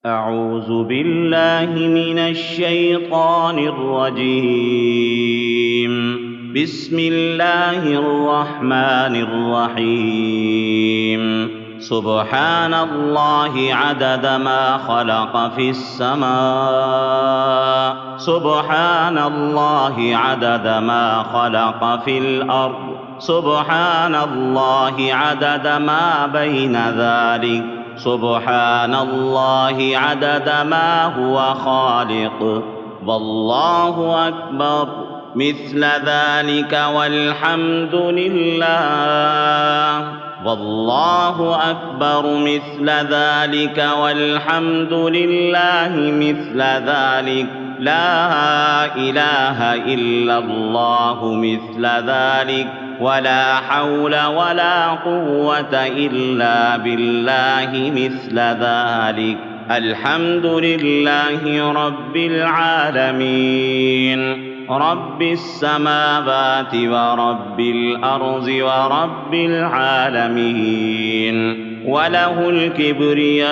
أعوذ بالله من الشيطان الرجيم. بسم الله الرحمن الرحيم. سبحان الله عدد ما خلق في السماء، سبحان الله عدد ما خلق في الأرض، سبحان الله عدد ما بين ذلك، سبحان الله عدد ما هو خالق، والله أكبر مثل ذلك والحمد لله، والله أكبر مثل ذلك والحمد لله مثل ذلك، لا إله إلا الله مثل ذلك، ولا حول ولا قوة إلا بالله مثل ذلك. الحمد لله رب العالمين، رب السماوات ورب الأرض ورب العالمين، وله الكبرياء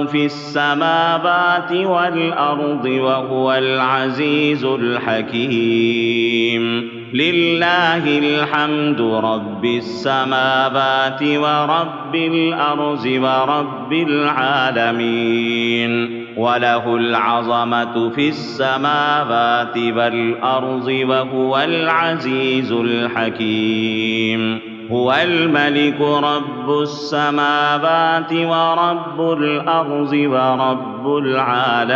في السماوات والأرض وهو العزيز الحكيم. لله الحمد رب السماوات ورب الأرض ورب العالمين، وله العظمة في السماوات والأرض وهو العزيز الحكيم. هو الملك رب السماوات ورب الأرض ورب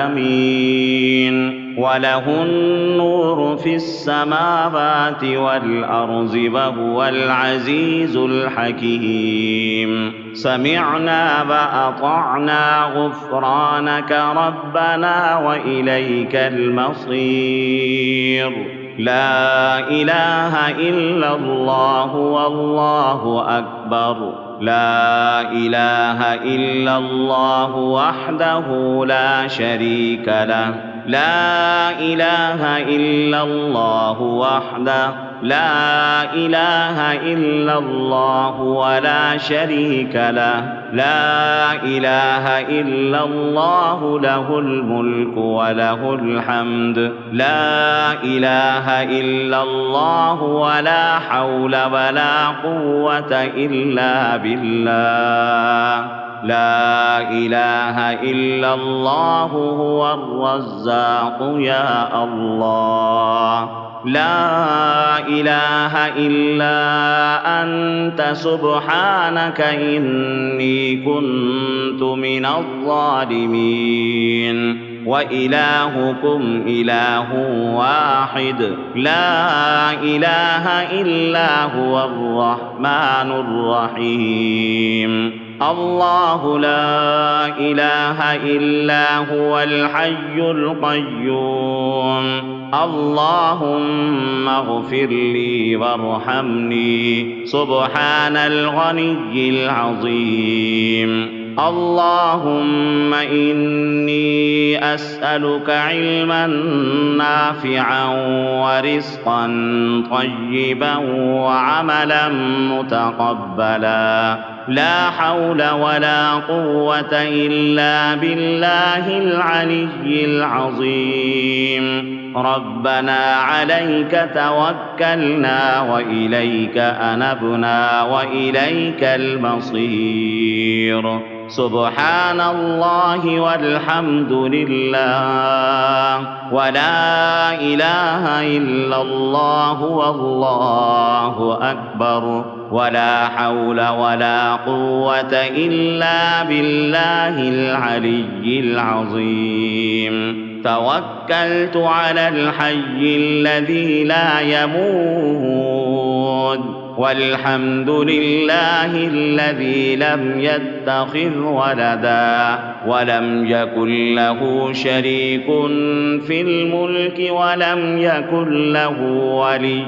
العالمين، وله النور في السماوات والأرض وهو العزيز الحكيم. سمعنا وأطعنا غفرانك ربنا وإليك المصير. لا إله إلا الله والله أكبر. لا إله إلا الله وحده لا شريك له. لا إله إلا الله وحده لا إله إلا الله ولا شريك له. لا إله إلا الله له الملك وله الحمد. لا إله إلا الله ولا حول ولا قوة إلا بالله. لا إله إلا الله هو الرزاق يا الله. لا إله إلا أنت سبحانك إني كنت من الظالمين. وإلهكم إله واحد، لا إله إلا هو الرحمن الرحيم. الله لا إله إلا هو الحي القيوم. اللهم اغفر لي وارحمني سبحان الغني العظيم. اللهم إني أسألك علما نافعا ورزقا طيبا وعملا متقبلا. لا حول ولا قوة إلا بالله العلي العظيم. ربنا عليك توكلنا وإليك أنبنا وإليك المصير. سبحان الله والحمد لله ولا إله إلا الله والله أكبر، ولا حول ولا قوة إلا بالله العلي العظيم. توكلت على الحي الذي لا يموت، والحمد لله الذي لم يتخذ ولدا ولم يكن له شريك في الملك ولم يكن له ولي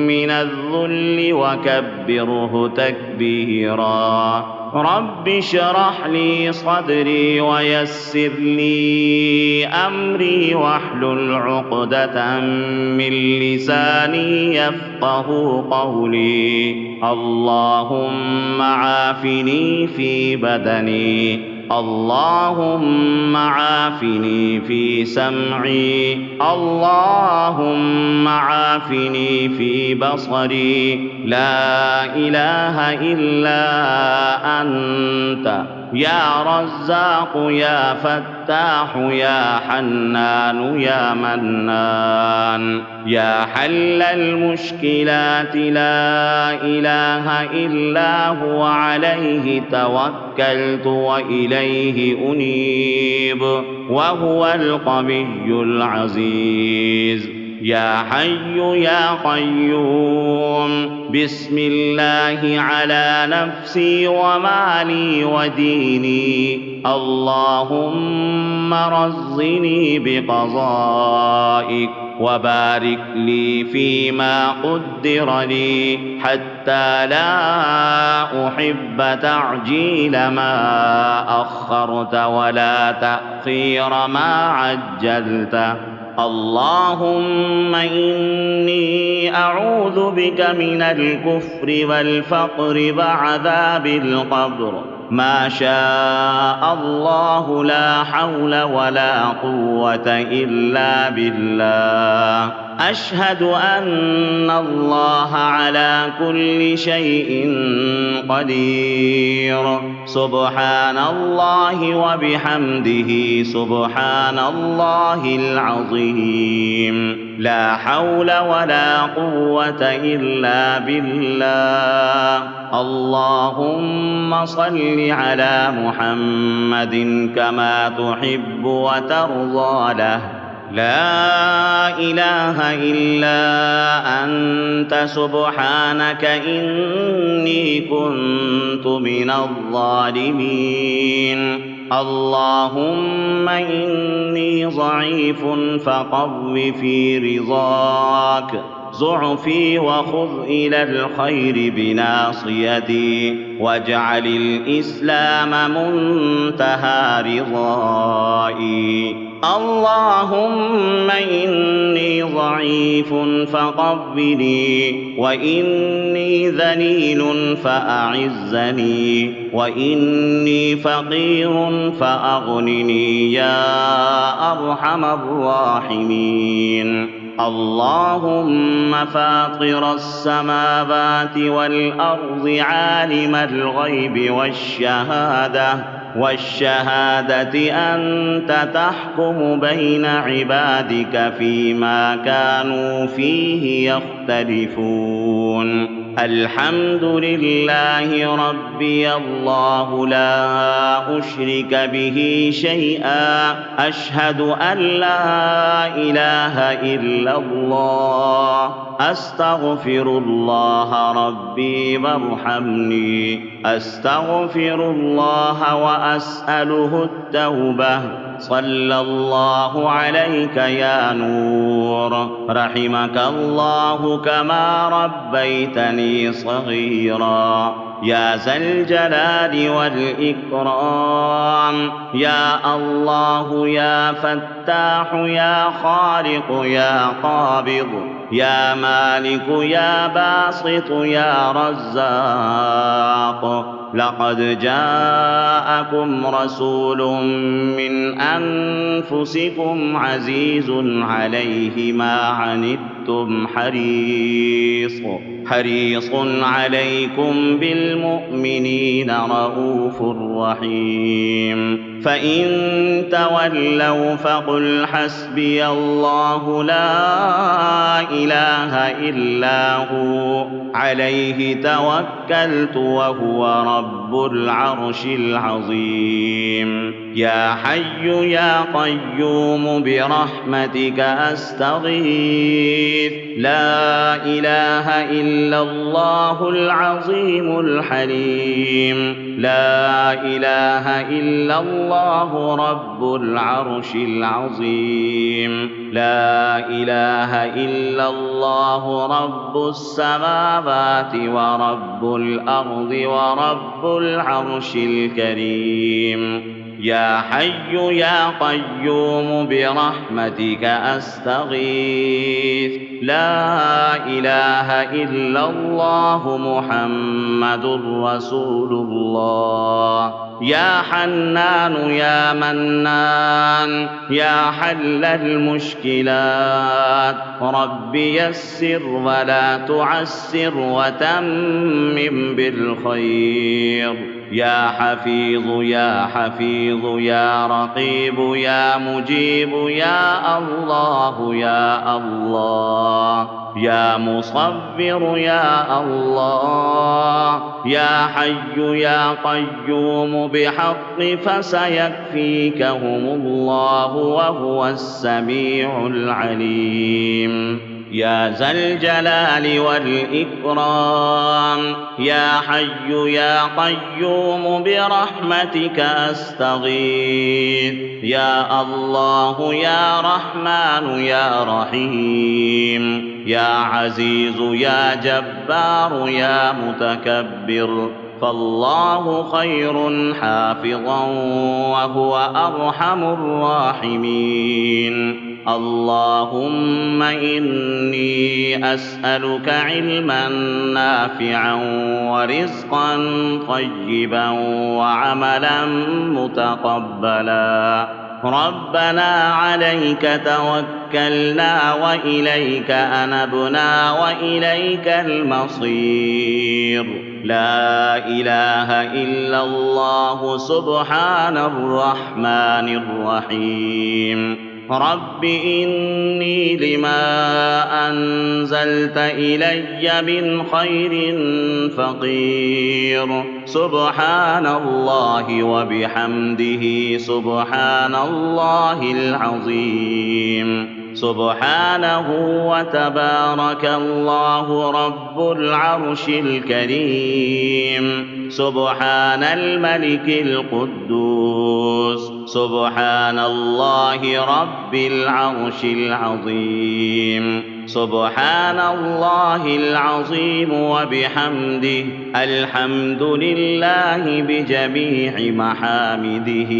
من الذل وكبره تكبيرا. رب اشرح لي صدري ويسر لي أمري واحلل عقدة من لساني يفقه قولي. اللهم عافني في بدني اللهم عافني في سمعي، اللهم عافني في بصري، لا إله إلا أنت يا رزاق يا فتاح يا حنان يا منان، يا حل المشكلات لا إله إلا هو، عليه توكلت وإليه أنيب، وهو القوي العزيز. يا حي يا قيوم، بسم الله على نفسي ومالي وديني، اللهم رزني بقضائك وبارك لي فيما قدر لي، حتى لا أحب تعجيل ما أخرت ولا تأخير ما عجلت. اللهم إني أعوذ بك من الكفر والفقر وعذاب القبر، ما شاء الله لا حول ولا قوة إلا بالله. أشهد أن الله على كل شيء قدير، سبحان الله وبحمده سبحان الله العظيم، لا حول ولا قوة إلا بالله. اللهم صل على محمد كما تحب وترضى له، لا إله إلا أنت سبحانك إني كنت من الظالمين. اللهم إني ضعيف فقو في رضاك ضعفي، وخذ إلى الخير بناصيتي، واجعل الإسلام منتهى رضائي. اللهم إني ضعيف فقبني، وإني ذليل فأعزني، وإني فقير فأغنني يا أرحم الراحمين. اللهم فاطر السماوات والأرض، عالم الغيب والشهادة أنت تحكم بين عبادك فيما كانوا فيه يختلفون. الحمد لله ربي الله، لا أشرك به شيئا، أشهد أن لا إله إلا الله، أستغفر الله ربي وارحمني، أستغفر الله وأسأله التوبة. صلى الله عليك يا نور، رحمك الله كما ربيتني صغيرا، يا ذا الجلال والإكرام. يا الله يا فتاح يا خالق يا قابض، يا مالك يا باسط يا رزاق، لقد جاءكم رسول من أنفسكم عزيز عليه ما عنتم، حريص عليكم بالمؤمنين رءوف رحيم. فإن تولوا فقل حسبي الله لا إله إلا هو، عليه توكلت وهو رب العرش العظيم. يا حي يا قيوم برحمتك أستغيث، لا إله إلا الله العظيم الحليم، لا إله إلا الله رب العرش العظيم، لا إله إلا الله رب السماوات ورب الأرض ورب العرش الكريم. يا حي يا قيوم برحمتك أستغيث. لا إله إلا الله محمد رسول الله. يا حنان يا منان يا حل المشكلات، رب يسر ولا تعسر وتمم بالخير. يا حفيظ يا حفيظ يا رقيب يا مجيب يا الله يا الله. يا مصبر يا الله. يا حي يا قيوم بحق فسيكفيكهم الله وهو السميع العليم. يا ذا الجلال والإكرام. يا حي يا قيوم برحمتك أستغيث. يا الله يا رحمن يا رحيم. يا عزيز يا جبار يا متكبر، فالله خير حافظا وهو أرحم الراحمين. اللهم إني أسألك علما نافعا ورزقا طيبا وعملا متقبلا. ربنا عليك توكلنا وإليك أنبنا وإليك المصير. لا إله إلا الله سبحان الرحمن الرحيم. رب إني لما أنزلت إلي من خير فقير. سبحان الله وبحمده سبحان الله العظيم. سبحانه وتبارك الله رب العرش الكريم. سبحان الملك القدوس. سبحان الله رب العرش العظيم. سبحان الله العظيم وبحمده. الحمد لله بجميع محامده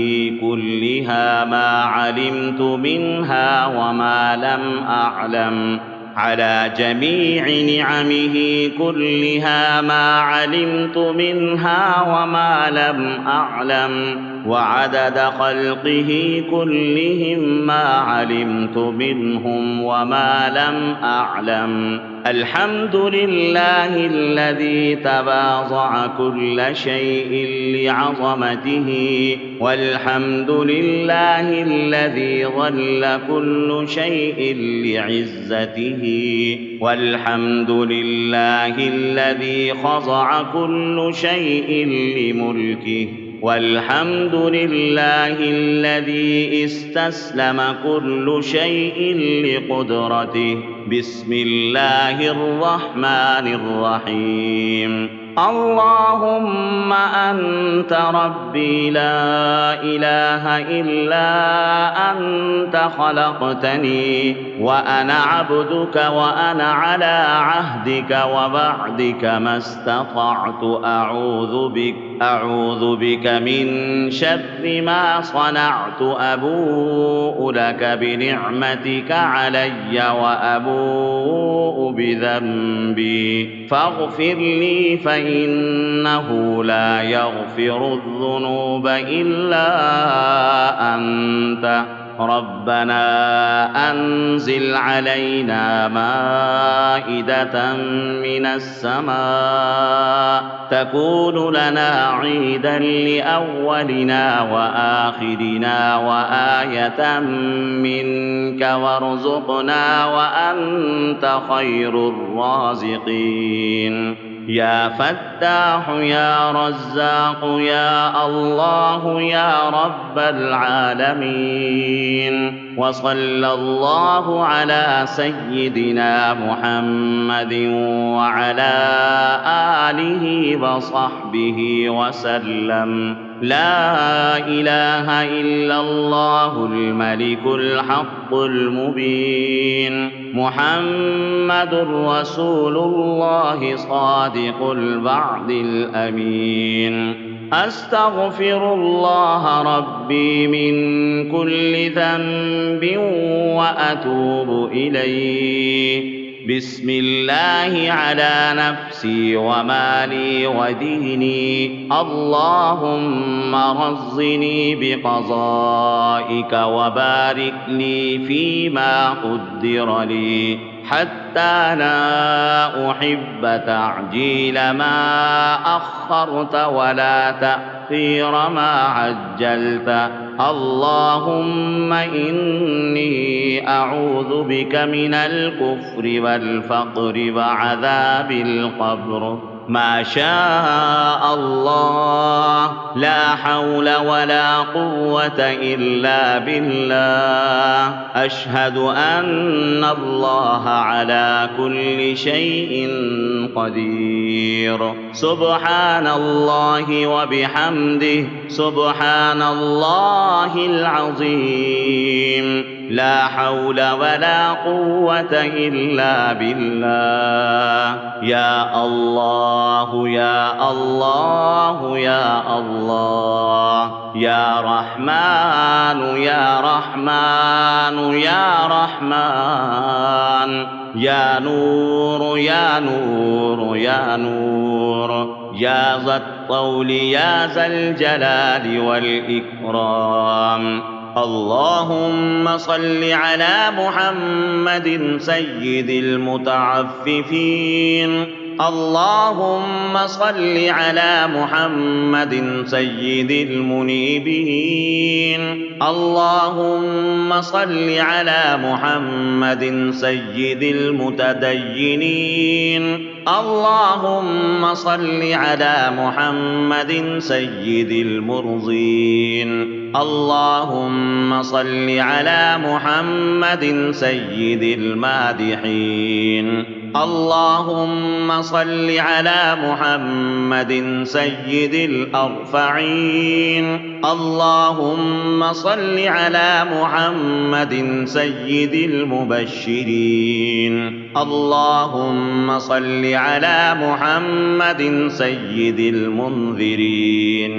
كلها ما علمت منها وما لم أعلم، على جميع نعمه كلها ما علمت منها وما لم أعلم، وعدد خلقه كلهم ما علمت منهم وما لم أعلم. الحمد لله الذي تباضع كل شيء لعظمته، والحمد لله الذي ظل كل شيء لعزته، والحمد لله الذي خضع كل شيء لملكه، والحمد لله الذي استسلم كل شيء لقدرته. بسم الله الرحمن الرحيم. اللهم أنت ربي لا إله إلا أنت، خلقتني وأنا عبدك وأنا على عهدك ووعدك ما استطعت. أعوذ بك من شر ما صنعت. أبوء لك بنعمتك علي وأبوء بذنبي فاغفر لي، فإنه لا يغفر الذنوب إلا أنت. ربنا أنزل علينا مائدة من السماء تكون لنا عيدا لأولنا وآخرنا وآية منك، وارزقنا وأنت خير الرازقين. يا فتاح يا رزاق يا الله يا رب العالمين. وصلى الله على سيدنا محمد وعلى آله وصحبه وسلم. لا إله إلا الله الملك الحق المبين. محمد رسول الله صادق الوعد الأمين. أستغفر الله ربي من كل ذنب وأتوب إليه. بسم الله على نفسي ومالي وديني. اللهم رزني بقضائك وبارك لي فيما قدر لي، حتى لا أحب تعجيل ما أخرت ولا تأخير ما عجلت. اللهم إني أعوذ بك من الكفر والفقر وعذاب القبر. ما شاء الله، لا حول ولا قوة إلا بالله. أشهد أن الله على كل شيء قدير. سبحان الله وبحمده، سبحان الله العظيم. لا حول ولا قوة إلا بالله. يا الله يا الله يا الله، يا رحمن يا رحمن يا رحمن، يا نور يا نور يا نور، يا ذا الطول يا ذا الجلال والإكرام. اللهم صل على محمد سيد المتعففين. اللهم صل على محمد سيد المنيبين. اللهم صل على محمد سيد المتدينين. اللهم صل على محمد سيد المرضين. اللهم صل على محمد سيد المادحين. اللهم صل على محمد سيد الأرفعين. اللهم صل على محمد سيد المبشرين. اللهم صل على محمد سيد المنذرين.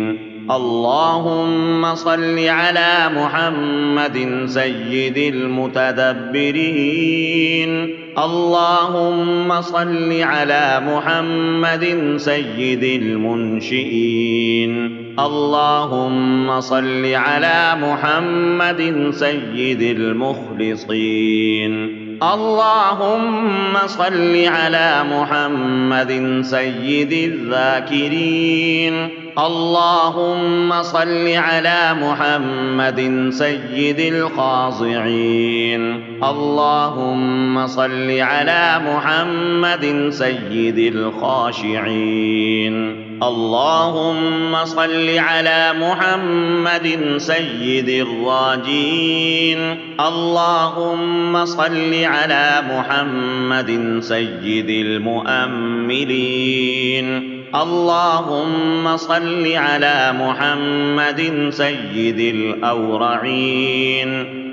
اللهم صل على محمد سيد المتدبرين. اللهم صل على محمد سيد المنشئين. اللهم صل على محمد سيد المخلصين. اللهم صل على محمد سيد الذاكرين. اللهم صل على محمد سيد الخاضعين. اللهم صل على محمد سيد الخاشعين. اللهم صل على محمد سيد الراجين. اللهم صل على محمد سيد المؤملين. اللهم صل على محمد سيد الأورعين.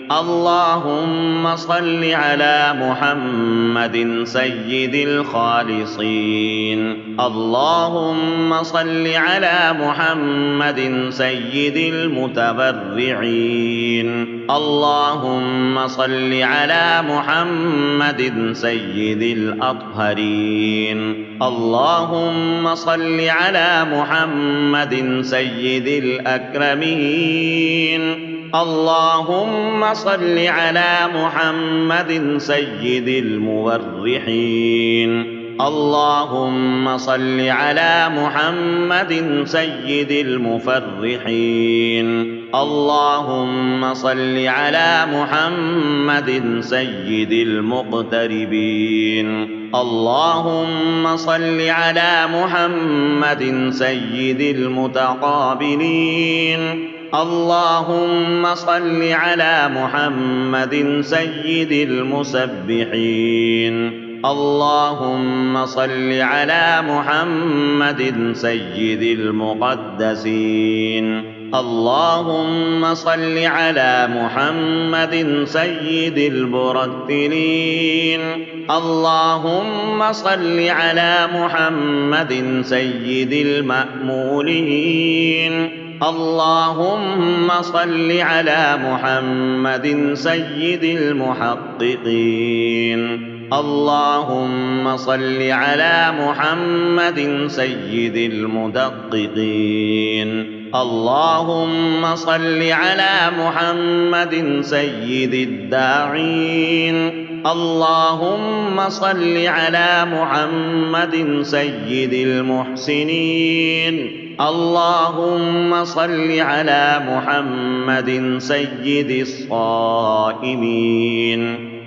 اللهم صل على محمد سيد الخالصين. اللهم صل على محمد سيد المتبرعين. اللهم صل على محمد سيد الأطهرين. اللهم صل على محمد سيد الأكرمين. اللهم صل على محمد سيد المورحين. اللهم صل على محمد سيد المفرحين. اللهم صل على محمد سيد المقتربين. اللهم صل على محمد سيد المتقابلين. اللهم صل على محمد سيد المسبحين. اللهم صل على محمد سيد المقدسين. اللهم صل على محمد سيد المرتلين. اللهم صل على محمد سيد المأمولين. اللهم صل على محمد سيد المحققين. اللهم صل على محمد سيد المدققين. اللهم صل على محمد سيد الداعين. اللهم صل على محمد سيد المحسنين. اللهم صل على محمد سيد الصائمين.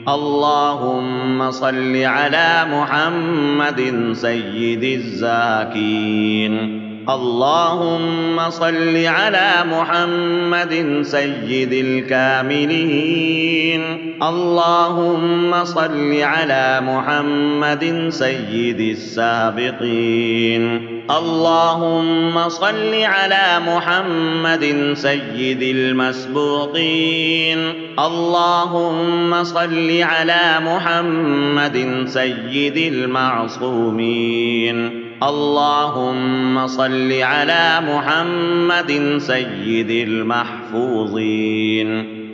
اللهم صل على محمد سيد الزاكين. اللهم صل على محمد سيد الكاملين. اللهم صل على محمد سيد السابقين. اللهم صل على محمد سيد المسبوقين. اللهم صل على محمد سيد المعصومين. اللهم صل على محمد سيد المحفوظين.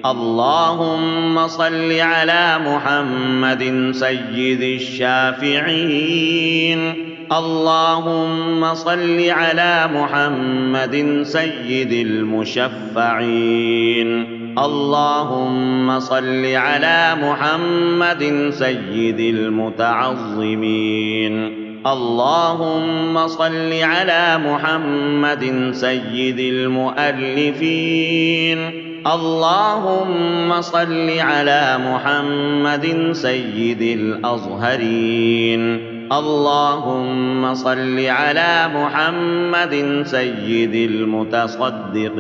اللهم صل على محمد سيد الشافعين. اللهم صل على محمد سيد المشفعين. اللهم صل على محمد سيد المتعظمين. اللهم صل على محمد سيد المؤلفين. اللهم صل على محمد سيد الأزهرين. اللهم صل على محمد سيد المتصدقين.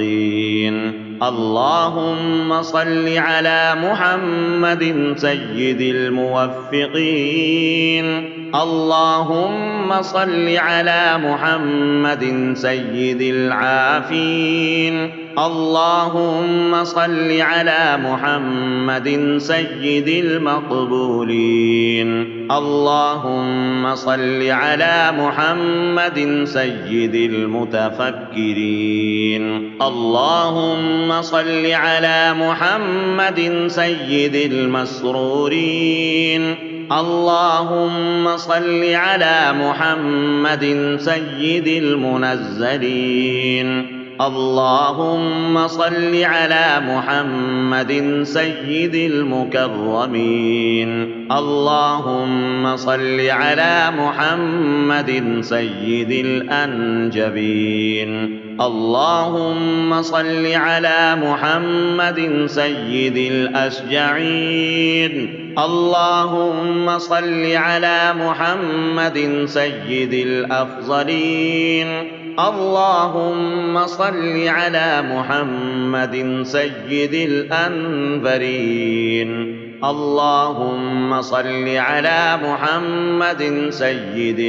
اللهم صل على محمد سيد الموفقين. اللهم صل على محمد سيد العافين. اللهم صل على محمد سيد المقبولين. اللهم صل على محمد سيد المتفكرين. اللهم صل على محمد سيد المسرورين. اللهم صل على محمد سيد المنزلين. اللهم صل على محمد سيد المكرمين. اللهم صل على محمد سيد الأنجبين. اللهم صل على محمد سيد الأشجعين. اللهم صل على محمد سيد الأفضلين. اللهم صل على محمد سيد الأنذرين. اللهم صل على محمد سيد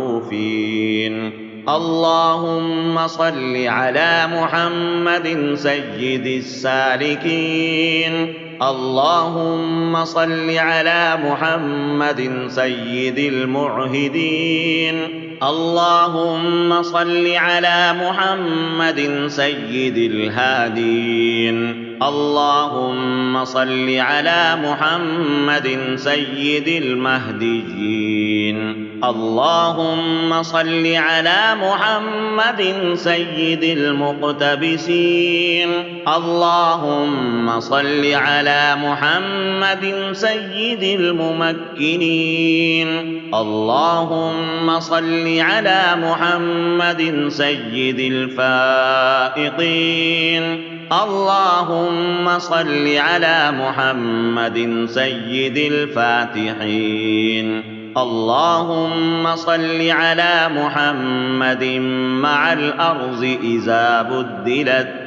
المعروفين. اللهم صل على محمد سيد السالكين. اللهم صل على محمد سيد المعهدين. اللهم صل على محمد سيد الهادين. اللهم صل على محمد سيد المهديين. اللهم صل على محمد سيد المقتبسين. اللهم صل على محمد سيد الممكنين. اللهم صل على محمد سيد الفائقين. اللهم صل على محمد سيد الفاتحين. اللهم صل على محمد مع الأرض إذا بدلت.